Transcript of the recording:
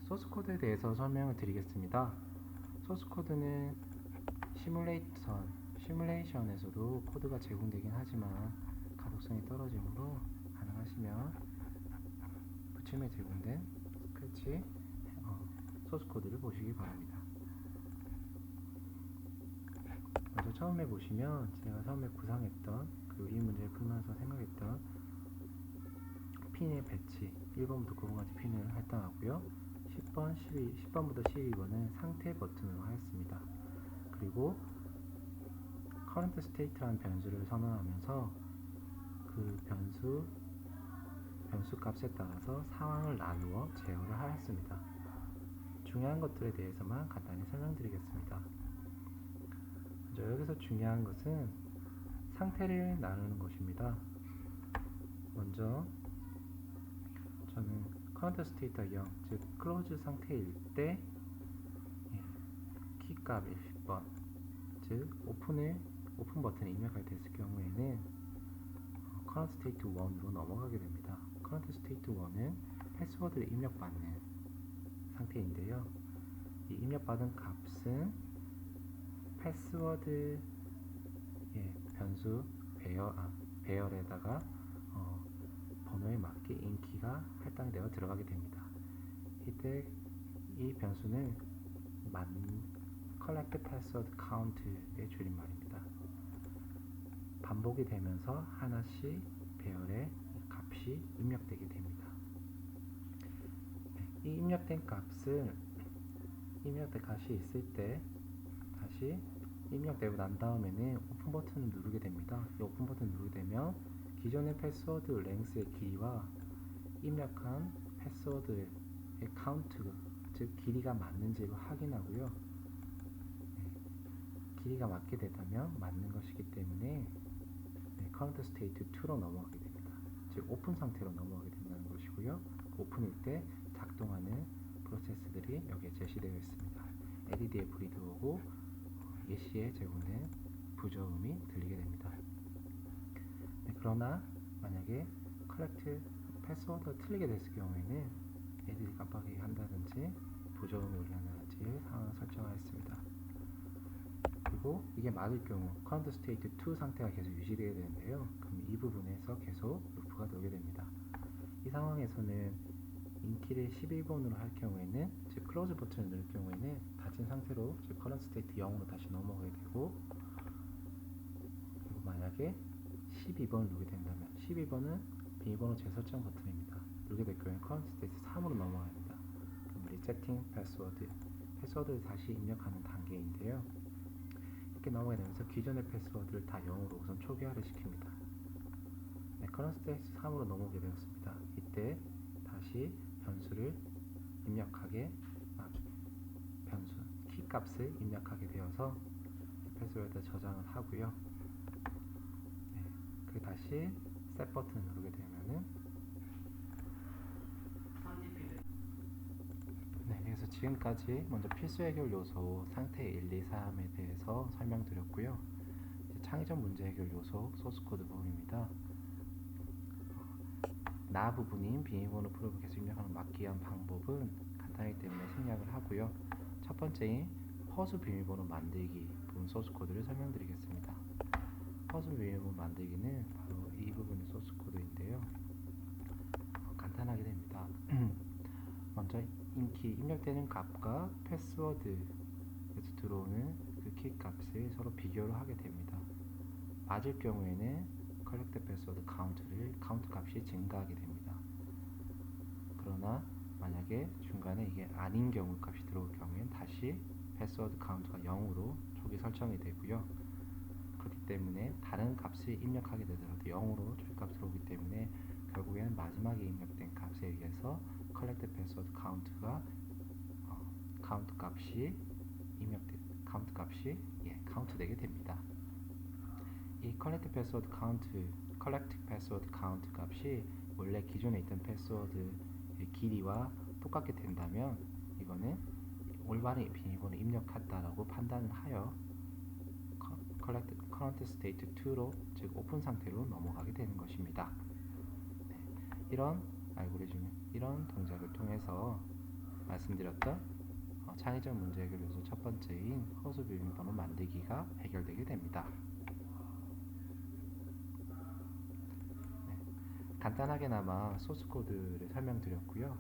소스 코드에 대해서 설명을 드리겠습니다. 소스 코드는 시뮬레이션에서도 코드가 제공되긴 하지만 가독성이 떨어지므로 가능하시면 부침에 제공된 스크래치 소스 코드를 보시기 바랍니다. 먼저 처음에 보시면 제가 처음에 구상했던 그리고 이 문제를 풀면서 생각했던 핀의 배치 1번부터 9번까지 핀을 할당하고요. 10번부터 12번은 상태 버튼으로 하였습니다. 그리고 current state라는 변수를 선언하면서 그 변수 값에 따라서 상황을 나누어 제어를 하였습니다. 중요한 것들에 대해서만 간단히 설명드리겠습니다. 먼저 여기서 중요한 것은 상태를 나누는 것입니다. 먼저 저는 current state가 0, 즉 close 상태일 때 키값 10번, 즉 오픈 버튼을 입력하게 됐을 경우에는 current state 1으로 넘어가게 됩니다. current state 1은 패스워드를 입력받는 상태인데요. 이 입력받은 값은 패스워드 변수 배열에다가 번호에 맞게 인키가 할당되어 들어가게 됩니다. 이때 이 변수는 collect password count의 줄임말입니다. 반복이 되면서 하나씩 배열의 값이 입력되게 됩니다. 이 입력된 값이 있을 때 다시 입력되고 난 다음에는 오픈 버튼을 누르게 됩니다. 이 오픈 버튼을 누르게 되면 기존의 패스워드 랭스의 길이와 입력한 패스워드의 카운트, 즉 길이가 맞는지를 확인하고요. 길이가 맞게 되다면 맞는 것이기 때문에 current state 2로 넘어가게 됩니다. 즉 오픈 상태로 넘어가게 된다는 것이고요. 오픈일 때 작동하는 프로세스들이 여기에 제시되어 있습니다. LED에 불이 들어오고 예시에 제공된 부저음이 들리게 됩니다. 그러나 만약에 collect 패스워드가 틀리게 됐을 경우에는 LED 깜빡이게 한다든지 부저음이 울린다든지 상황을 설정하였습니다. 그리고 이게 맞을 경우 current state 2 상태가 계속 유지되어야 되는데요. 그럼 이 부분에서 계속 루프가 돌게 됩니다. 이 상황에서는 인키를 11번으로 할 경우에는, 즉 클로즈 버튼을 누를 경우에는 닫힌 상태로, 즉 current state 0으로 다시 넘어가게 되고, 그리고 만약에 12번을 누르게 된다면 12번은 비밀번호 재설정 버튼입니다. 누르게 될 경우에 current state 3으로 넘어갑니다. 그럼 리세팅 패스워드를 다시 입력하는 단계인데요. 이렇게 넘어가게 되면서 기존의 패스워드를 다 0으로 우선 초기화를 시킵니다. current state 3으로 넘어오게 되었습니다. 이때 다시 변수를 입력하게 변수 키값을 입력하게 되어서 패스워드 저장을 하고요. 그 다시 셋 버튼을 누르게 되면은 그래서 지금까지 먼저 필수 해결 요소 상태 1, 2, 3에 대해서 설명드렸고요. 이제 창의적 문제 해결 요소 소스 코드 부분입니다. 나 부분인 비밀번호 프로그램 계속 입력하는 막기 위한 방법은 간단하기 때문에 생략을 하고요. 첫 번째인 허수 비밀번호 만들기 부분 소스 코드를 설명드리겠습니다. 허수 비밀번호 만들기는 바로 이 부분의 소스 코드인데요. 간단하게 됩니다. 먼저 인키 입력되는 값과 패스워드에서 들어오는 그 키 값을 서로 비교를 하게 됩니다. 맞을 경우에는 collect password 카운트 값이 증가하게 됩니다. 그러나 만약에 중간에 이게 아닌 경우 값이 들어올 경우에는 다시 패스워드 카운트가 0으로 초기 설정이 되고요. 그렇기 때문에 다른 값을 입력하게 되더라도 0으로 초기 값 들어오기 때문에 결국에는 마지막에 입력된 값에 의해서 collect password 카운트 값이 카운트되게 됩니다. 이 collect password count 값이 원래 기존에 있던 패스워드의 길이와 똑같게 된다면 이거는 올바른 비밀번호 입력했다라고 판단을 하여 current state 2로, 즉 오픈 상태로 넘어가게 되는 것입니다. 이런 알고리즘, 이런 동작을 통해서 말씀드렸던 창의적 문제 해결 요소 첫 번째인 허수 비밀번호 만들기가 해결되게 됩니다. 네, 간단하게나마 소스 코드를 설명드렸고요.